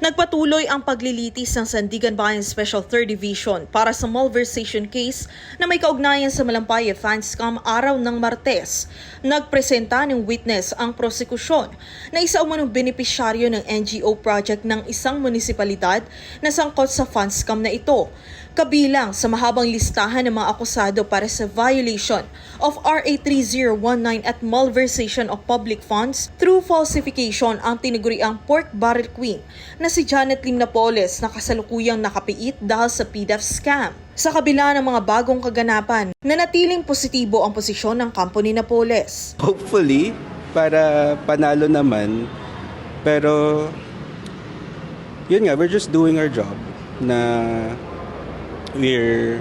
Nagpatuloy ang paglilitis ng Sandigan Bayan Special 3rd Division para sa malversation case na may kaugnayan sa Malampaya Fanscam araw ng Martes. Nagpresenta ng witness ang prosekusyon na isa umanong benepisyaryo ng NGO project ng isang munisipalidad na sangkot sa Fanscam na ito. Kabilang sa mahabang listahan ng mga akusado para sa violation of RA 3019 at malversation of public funds through falsification ang tinaguriang pork barrel queen na si Janet Lim Napoles na kasalukuyang nakapiit dahil sa PDEF scam. Sa kabila ng mga bagong kaganapan, nanatiling positibo ang posisyon ng kampo ni Napoles. Hopefully, para panalo naman. Pero, yun nga, we're just doing our job na we're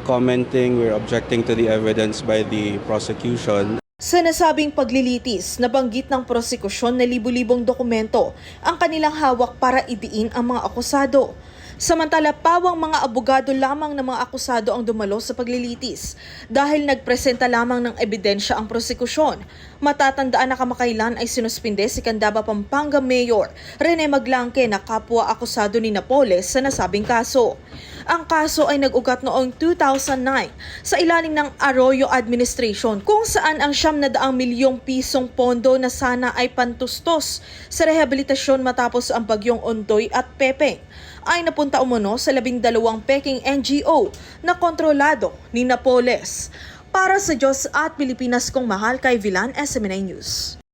commenting, we're objecting to the evidence by the prosecution. Sa nasabing paglilitis, nabanggit ng prosekusyon na libu-libong dokumento ang kanilang hawak para idiin ang mga akusado. Samantala, pawang mga abogado lamang ng mga akusado ang dumalo sa paglilitis dahil nagpresenta lamang ng ebidensya ang prosekusyon. Matatandaan na kamakailan ay sinuspinde si Candaba Pampanga Mayor Rene Maglangke na kapwa akusado ni Napoles sa nasabing kaso. Ang kaso ay nag-ugat noong 2009 sa ilalim ng Arroyo Administration kung saan ang 900 milyong pisong pondo na sana ay pantustos sa rehabilitasyon matapos ang bagyong Ondoy at Pepeng ay napunta umano sa 12 peking NGO na kontrolado ni Napoles. Para sa Diyos at Pilipinas kong mahal, kay Villan, SMNI News.